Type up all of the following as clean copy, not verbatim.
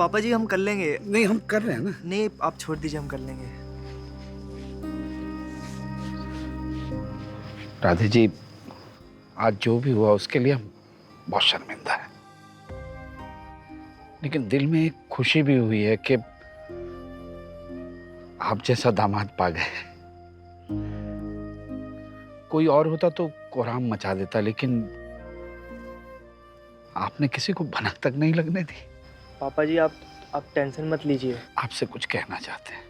पापा जी हम कर लेंगे। नहीं, हम कर रहे हैं ना। नहीं आप छोड़ दीजिए, हम कर लेंगे। राधे जी, आज जो भी हुआ उसके लिए हम बहुत शर्मिंदा है, लेकिन दिल में एक खुशी भी हुई है कि आप जैसा दामाद पा गए। कोई और होता तो कोहराम मचा देता, लेकिन आपने किसी को भनक तक नहीं लगने दी। पापा जी आप टेंशन मत लीजिए। आपसे कुछ कहना चाहते हैं।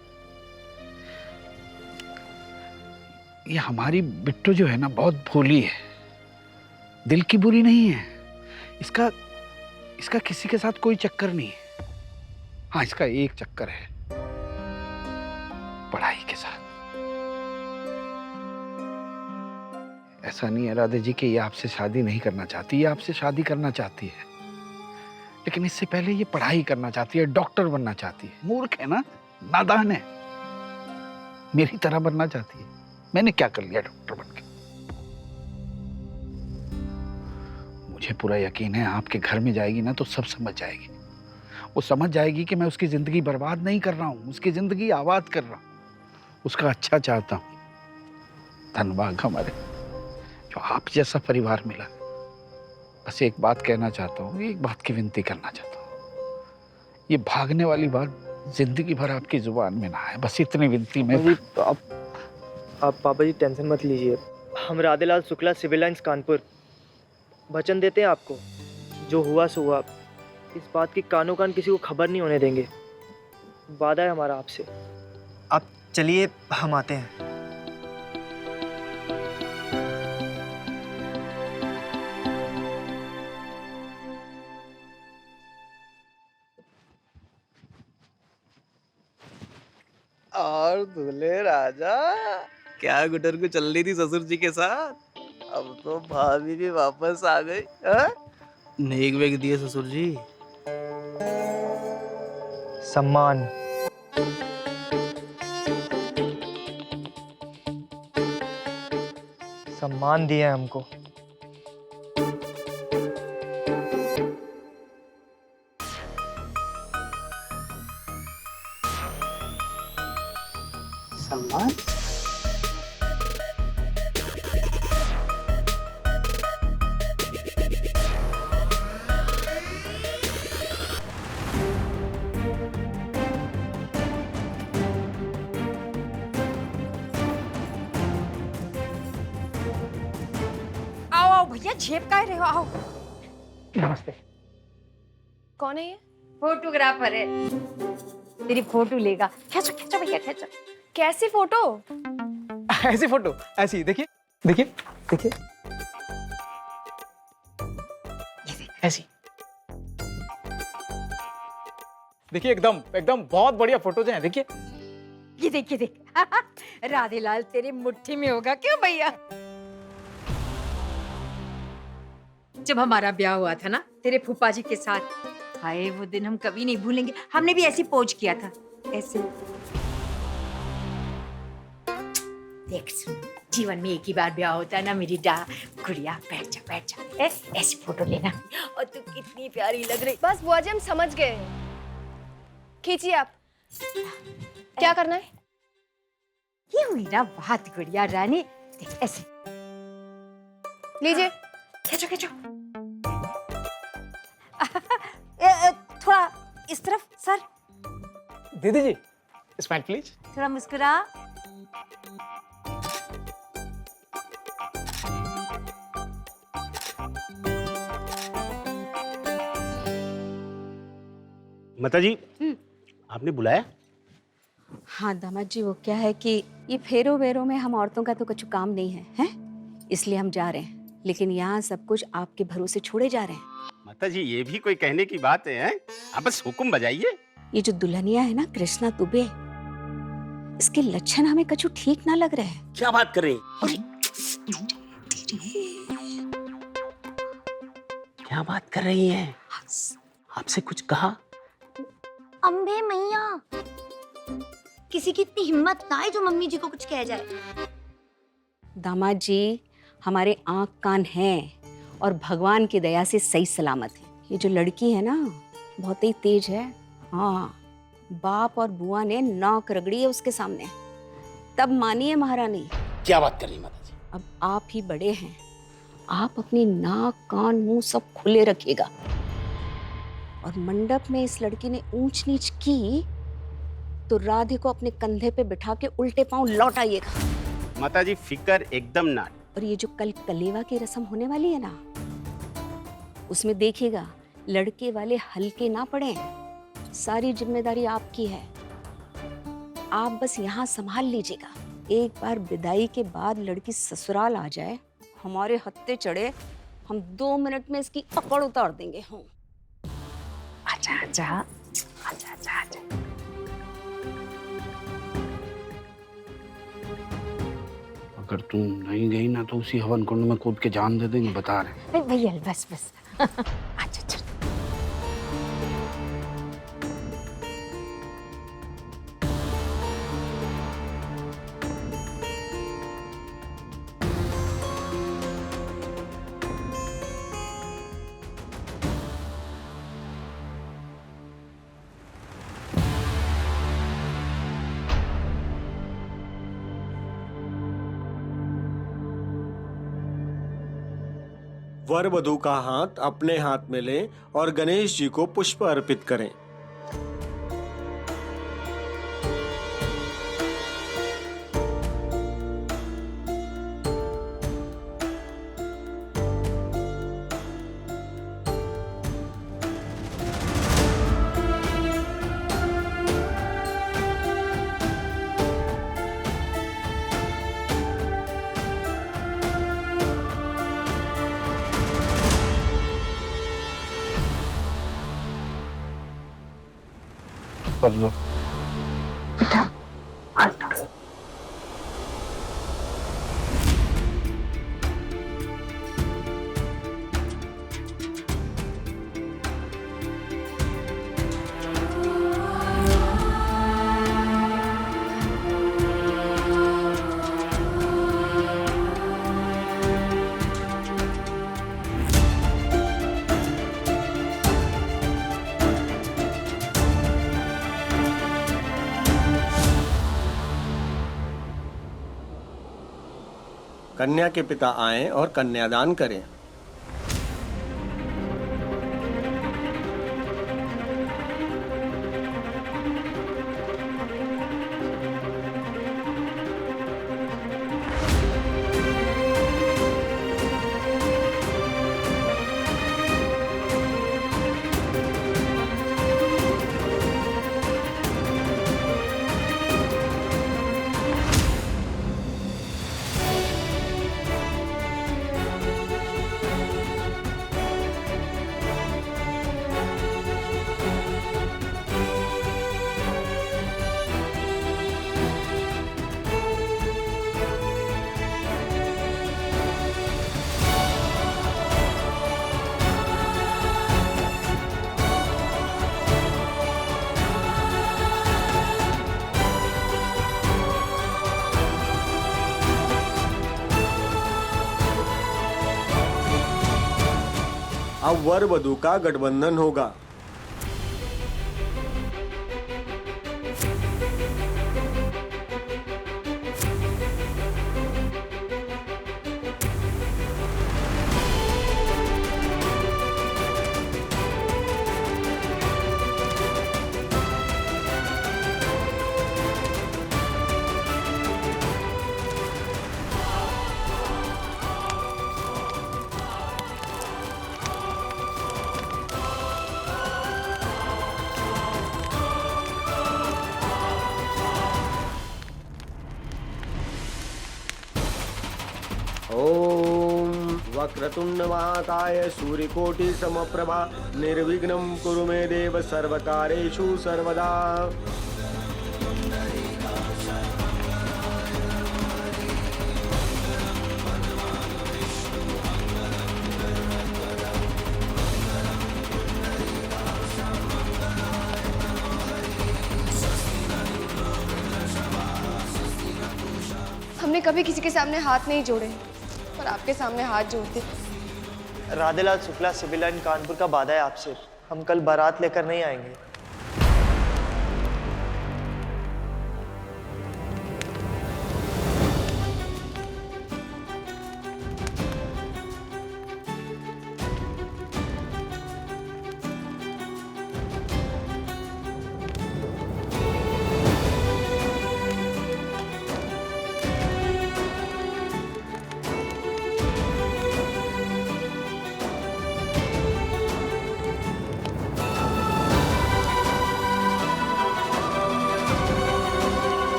ये हमारी बिट्टू जो है ना, बहुत भोली है, दिल की बुरी नहीं है। इसका किसी के साथ कोई चक्कर नहीं है। हाँ, इसका एक चक्कर है, पढ़ाई के साथ। ऐसा नहीं है राधे जी कि ये आपसे शादी नहीं करना चाहती, ये आपसे शादी करना चाहती है, लेकिन इससे पहले ये पढ़ाई करना चाहती है, डॉक्टर बनना चाहती है। मूर्ख है ना, नादान है, मेरी तरह बनना चाहती है। मैंने क्या कर लिया डॉक्टर बनके? मुझे पूरा यकीन है आपके घर में जाएगी ना तो सब समझ जाएगी। वो समझ जाएगी कि मैं उसकी जिंदगी बर्बाद नहीं कर रहा हूं, उसकी जिंदगी आबाद कर रहा हूं, उसका अच्छा चाहता हूं। धन्यवाद हमारे जो आप जैसा परिवार मिला। बस एक बात कहना चाहता हूँ, एक बात की विनती करना चाहता हूँ। ये भागने वाली बात जिंदगी भर आपकी जुबान में ना आए, बस इतनी विनती में। आप पापा जी टेंशन मत लीजिए। हम राधेलाल शुक्ला सिविल लाइंस कानपुर वचन देते हैं आपको, जो हुआ सो हुआ। इस बात की कानो कान किसी को खबर नहीं होने देंगे। वादा है हमारा आपसे। आप चलिए, हम आते हैं। और दूल्हे राजा, क्या गुटर को चल रही थी ससुर जी के साथ? अब तो भाभी भी वापस आ गई। नेक वेग दिए ससुर जी। सम्मान। सम्मान दिया है हमको। सम्मान? आओ आओ भैया, झेप काहे रहे हो? आओ। नमस्ते। कौन है ये? फोटोग्राफर है, तेरी फोटो लेगा। खींचो खींचो भैया खींचो। कैसी फोटो? ऐसी फोटो, ऐसी देखिए देखिए देखिए, ऐसी देखिए। एकदम एकदम बहुत बढ़िया फोटोज हैं। देखिए ये देख ये देख। राधेलाल तेरी मुट्ठी में होगा क्यों भैया? जब हमारा ब्याह हुआ था ना तेरे फूफा जी के साथ, हाय वो दिन हम कभी नहीं भूलेंगे। हमने भी ऐसी पोज किया था, ऐसे। देख सुन, जीवन में एक ही बार ब्याह होता है ना मेरी गुड़िया। बैठ जा बैठ जा, ऐसी फोटो लेना। और तू कितनी प्यारी लग रही। बस बुआ जी हम समझ गए। खींचिए आप। क्या करना है? ये हुई ना बात गुड़िया रानी। देख ऐसे लीजिए। खींचो खींचो। थोड़ा इस तरफ सर। दीदी जी स्माइल प्लीज। थोड़ा मुस्कुरा। माता जी, आपने बुलाया? हाँ दामाद जी, वो क्या है कि ये फेरो वेरो में हम औरतों का तो कुछ काम नहीं है, हैं? इसलिए हम जा रहे हैं, लेकिन यहाँ सब कुछ आपके भरोसे छोड़े जा रहे हैं। माता जी, ये भी कोई कहने की बात है, हैं? आप बस हुक्म बजाइए। ये जो दुल्हनिया है ना, कृष्णा दुबे, इसके लक्षण हमें कछु ठीक ना लग रहे हैं। क्या बात कर रही हैं? क्या बात कर रही हैं? आपसे कुछ कहा? अम्बे मैया, किसी की इतनी हिम्मत ना है जो मम्मी जी को कुछ कह जाए। दामाद जी हमारे आंख कान हैं और भगवान की दया से सही सलामत है। ये जो लड़की है ना, बहुत ही तेज है हाँ, बाप और बुआ ने नाक रगड़ी है उसके सामने, तब मानिए महारानी। क्या बात कर रही माता जी? अब आप ही बड़े हैं, आप अपनी नाक कान मुंह सब खुले रखिएगा। और मंडप में इस लड़की ने ऊंच नीच की तो राधे को अपने कंधे पे बिठा के उल्टे पांव लौट आइएगा। माता जी फिकर एकदम ना। और ये जो कल कलेवा की रस्म होने वाली है ना, उसमें देखिएगा लड़के वाले हल्के ना पड़े, सारी जिम्मेदारी आपकी है। आप बस यहाँ संभाल लीजिएगा। एक बार विदाई के बाद लड़की ससुराल आ जाए, हमारे हत्थे चढ़े, हम 2 मिनट में इसकी अकड़ उतार देंगे। हम आजा आजा आजा आजा आजा। अगर तू नहीं गई ना तो उसी हवन कुंड में कूद के जान दे देंगे, बता रहे। भैया बस बस आजा चल। वर वधू का हाथ अपने हाथ में लें और गणेश जी को पुष्प अर्पित करें। कर लो। कन्या के पिता आएं और कन्यादान करें। अब वर वधू का गठबंधन होगा। ओम वक्रतुंड महाकाय सूर्यकोटि समप्रभा निर्विघ्नं कुरु मे देव सर्वकारेषु सर्वदा। हमने कभी किसी के सामने हाथ नहीं जोड़े, पर आपके सामने हाथ जोड़ते। राधेलाल शुक्ला सिविल लाइन कानपुर का वादा है आपसे, हम कल बारात लेकर नहीं आएंगे।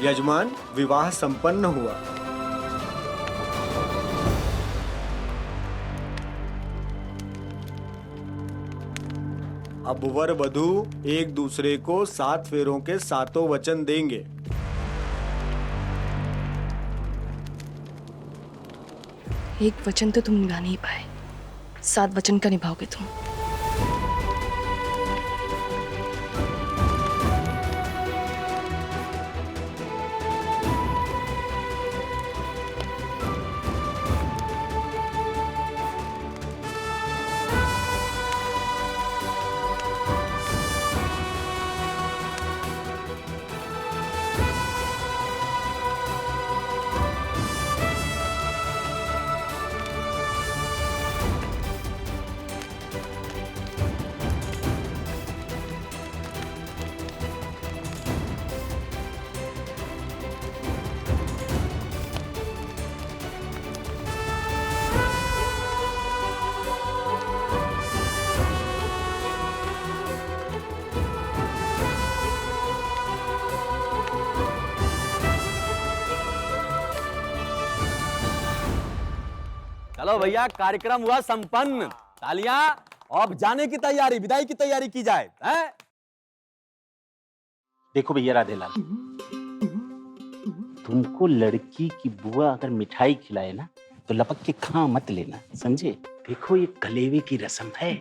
यजमान, विवाह संपन्न हुआ। अब वर वधू एक दूसरे को 7 फेरों के 7 वचन देंगे। एक वचन तो तुम निभा नहीं पाए, 7 वचन का निभाओगे तुम। चलो भैया, कार्यक्रम हुआ संपन्न। तालियां। अब जाने की तैयारी, विदाई की तैयारी की जाए। हैं? देखो भैया राधेलाल, तुमको लड़की की बुआ अगर मिठाई खिलाए ना तो लपक के खा मत लेना, समझे? देखो ये कलेवे की रस्म है,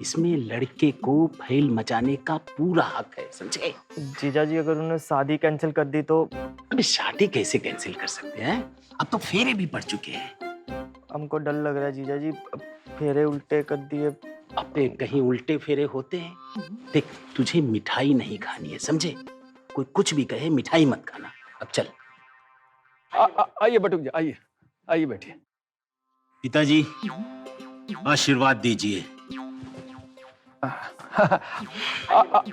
इसमें लड़के को फैल मचाने का पूरा हक है, समझे? जीजा जी, अगर उन्होंने शादी कैंसिल कर दी तो? अबे शादी कैसे कैंसिल कर सकते हैं? अब तो फेरे भी पड़ चुके हैं। हमको डर लग रहा है जीजा जी, अब फेरे उल्टे कर दिए। अबे कहीं उल्टे फेरे होते हैं? देख, तुझे मिठाई नहीं खानी है, समझे? कोई कुछ भी कहे, मिठाई मत खाना। अब चल। आइए बटुक जी, आइए आइए बैठिए। पिताजी आशीर्वाद दीजिए।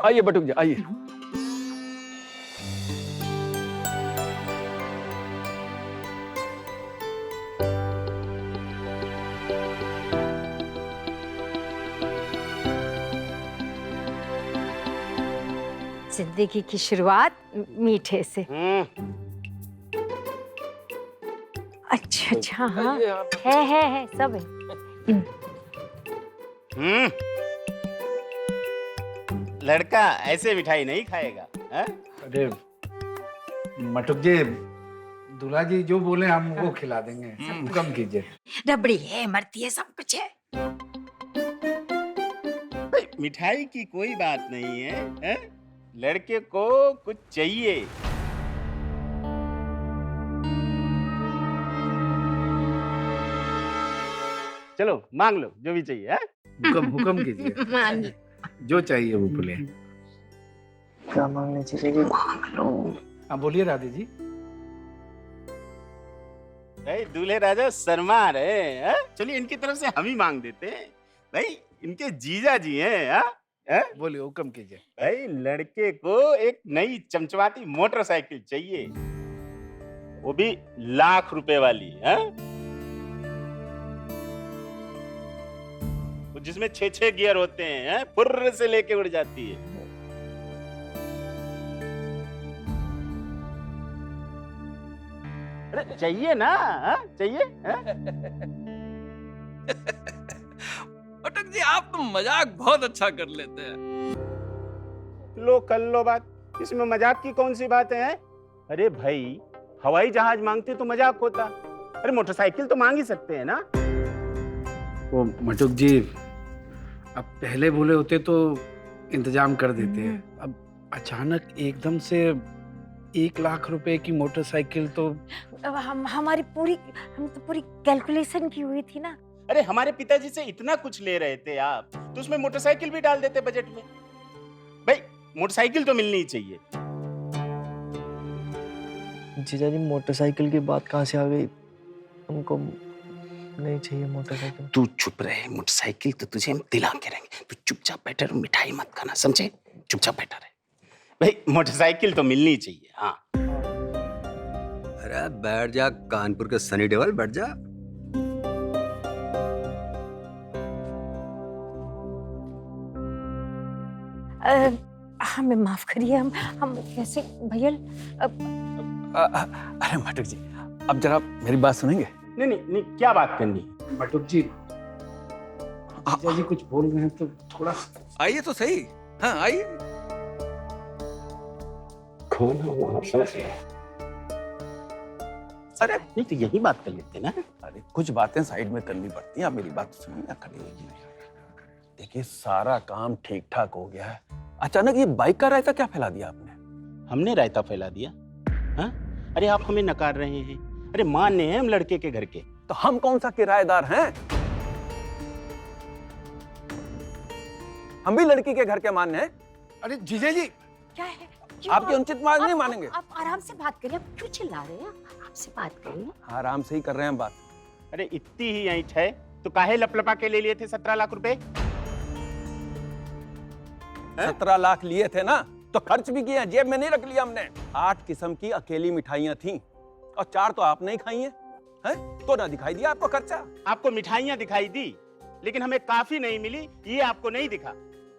आइए बटुक जी, आइए। जिंदगी की शुरुआत मीठे से। अच्छा अच्छा, हाँ है सब है। लड़का ऐसे मिठाई नहीं खाएगा, है? अरे मटुक जी, दूल्हा जी जो बोले हम वो खिला देंगे, कम कीजिए। रबड़ी है, मरती है, सब कुछ है। मिठाई की कोई बात नहीं है, है? लड़के को कुछ चाहिए। चलो मांग लो जो भी चाहिए, है? हुक्म कीजिए, जो चाहिए वो बोले। क्या मांगने चाहिए? मांग लो। हाँ बोलिए राधे जी। भाई दूल्हे राजा शर्मा रहे हैं, चलिए इनकी तरफ से हम ही मांग देते हैं। भाई इनके जीजा जी हैं, हाँ? बोलिए, हुक्म कीजिए। भाई लड़के को एक नई चमचमाती मोटरसाइकिल चाहिए, वो भी लाख रुपए वाली, है? जिसमें 6 गियर होते हैं, फुर्र से लेके उड़ जाती है। अरे चाहिए ना, हा? चाहिए? अटक जी, आप तो मजाक बहुत अच्छा कर लेते हैं। लो कर लो बात, इसमें मजाक की कौन सी बात है? अरे भाई हवाई जहाज मांगते तो मजाक होता, अरे मोटरसाइकिल तो मांग ही सकते हैं ना। वो मटुक जी, अब पहले बोले होते तो इंतजाम कर देते हैं, अब अचानक एकदम से 1 लाख रुपए की मोटरसाइकिल तो हम तो पूरी कैलकुलेशन की हुई थी ना। अरे हमारे पिताजी से इतना कुछ ले रहे थे आप, तो उसमें मोटरसाइकिल भी डाल देते बजट में। भाई मोटरसाइकिल तो मिलनी ही चाहिए। जीजा जी, मोटरसाइकिल की बात कहाँ से आ गई? हमको नहीं चाहिए मोटरसाइकिल। तू चुप रहे, मोटरसाइकिल तो तुझे हम दिला के रहेंगे। तू चुपचाप बैठा रह, मिठाई मत खाना, समझे? चुपचाप बैठा रहे। भाई मोटरसाइकिल तो मिलनी चाहिए। हाँ अरे बैठ जा, कानपुर के सनी देओल, बैठ जा। हमें माफ करिए, हम कैसे भैया? अरे मटक जी, अब जरा मेरी बात सुनेंगे? नहीं नहीं नहीं, क्या बात करनी? बटुक जी, जीजा जी कुछ बोल रहे हैं तो थोड़ा आइए तो सही। हाँ आइए। कौन है वहाँ पर? अरे नहीं तो यही बात कर लेते ना। अरे कुछ बातें साइड में करनी पड़ती हैं, आप मेरी बात सुनिए ना, खड़े होइए। देखिए सारा काम ठीक ठाक हो गया है, अचानक ये बाइक का रायता क्या फैला दिया आपने? हमने रायता फैला दिया? हाँ? अरे आप हमें नकार रहे हैं। अरे मान्य हैं हम लड़के के घर के। तो हम कौन सा किराएदार हैं? हम भी लड़की के घर के मान्य हैं। अरे जीजा जी, क्या है? आपकी अनुचित बात नहीं मानेंगे। आप आराम से बात करिए, आप क्यों चिल्ला रहे हैं? आराम से बात करिए। आराम से ही कर रहे हैं बात। अरे इतनी ही ऐंठ है तो काहे लपलपा के ले लिए थे 17 लाख रुपए? 17 लाख लिए थे ना, तो खर्च भी किए हैं, जेब में नहीं रख लिया हमने। 8 किस्म की अकेली मिठाइयां थीं और 4 तो आपने ही खाई हैं, तो ना दिखाई दिया आपको खर्चा। आपको मिठाइयां दिखाई दी, लेकिन हमें काफी नहीं मिली, ये आपको नहीं दिखा।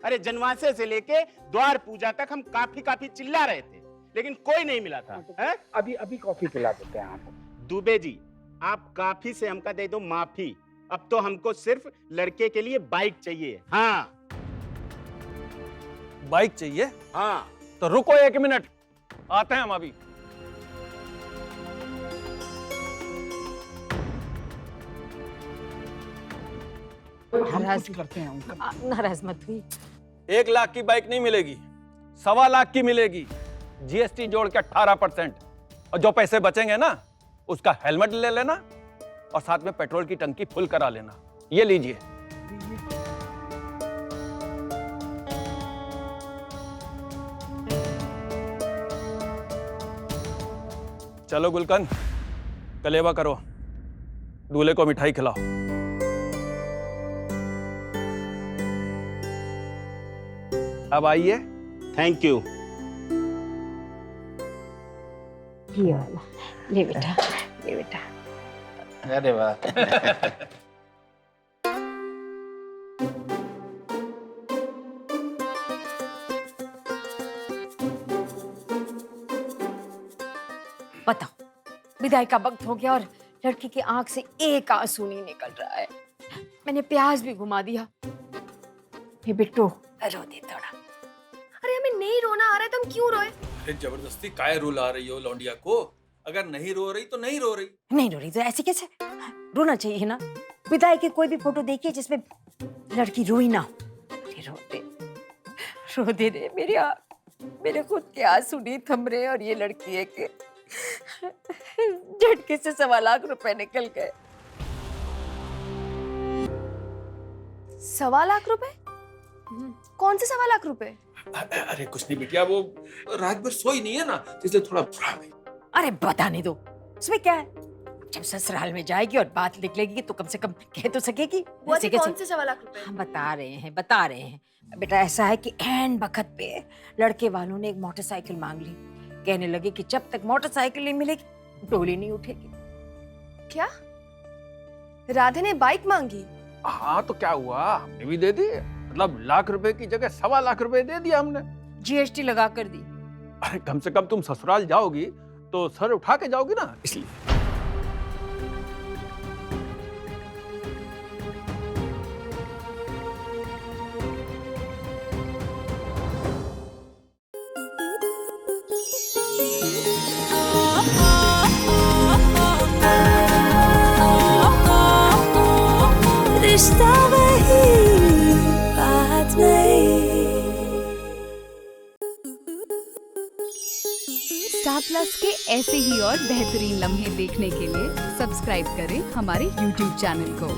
अरे जनवासे से लेके द्वार पूजा तक हम काफी काफी चिल्ला रहे थे, लेकिन कोई नहीं मिला था। है? अभी कॉफी पिला देते हैं आपको। दुबे जी, आप काफी से हमका दे दो माफी। अब तो हमको सिर्फ लड़के के लिए बाइक चाहिए। हाँ बाइक चाहिए? हाँ। तो रुको 1 मिनट, आते हैं हम अभी। नाराज करते हैं उनका। नाराज मत हुई। 1 लाख की बाइक नहीं मिलेगी, 1.25 लाख की मिलेगी, जीएसटी जोड़ के 18%। और जो पैसे बचेंगे ना, उसका हेलमेट ले लेना और साथ में पेट्रोल की टंकी फुल करा लेना। ये लीजिए। चलो गुलकंद, कलेवा करो, दूल्हे को मिठाई खिलाओ। अब आइए। Thank you. ये वाला ले बेटा, ले बेटा। अरे वाह। बताओ, विदाई का वक्त हो गया और लड़की की आंख से एक आंसू नहीं निकल रहा है। मैंने प्याज भी घुमा दिया। ये बिट्टू रो दे थोड़ा। अरे हमें नहीं रोना आ रहा है तो हम क्यों रोए? अरे जबरदस्ती काहे रुला रही हो लौंडिया को? अगर नहीं रो रही तो नहीं रो रही। नहीं रो रही तो ऐसे कैसे? रोना चाहिए ना। विदाई की कोई भी फोटो देखिए जिसमें लड़की रोई ना हो। अरे रो दे रे मेरे खुद के आंसू नहीं थम रहे और ये लड़की है कि झटके से 1.25 लाख रुपए निकल गए। 1.25 लाख रुपए? कौन से 1.25 लाख रुपए? अरे कुछ नहीं बिटिया, वो रात भर सोई नहीं है ना, इसलिए थोड़ा बुरा है। अरे बताने दो, उसमें क्या है? जब ससुराल में जाएगी और बात निकलेगी तो कम से कम कह तो सकेगी। कौन से 1.25 लाख रुपए? हम बता रहे हैं बेटा। ऐसा है कि ऐन वक्त पे लड़के वालों ने एक मोटरसाइकिल मांग ली। कहने लगे कि जब तक मोटरसाइकिल नहीं मिलेगी डोली नहीं उठेगी। क्या? राधे ने बाइक मांगी? हाँ तो क्या हुआ, हमने भी दे दी। मतलब 1 लाख रुपए की जगह 1.25 लाख रुपए दे दिया हमने। जीएसटी लगा कर दी। अरे कम से कम तुम ससुराल जाओगी तो सर उठा के जाओगी ना, इसलिए। रिश्ता वही बात नहीं। स्टार प्लस के ऐसे ही और बेहतरीन लम्हे देखने के लिए सब्सक्राइब करें हमारे YouTube चैनल को।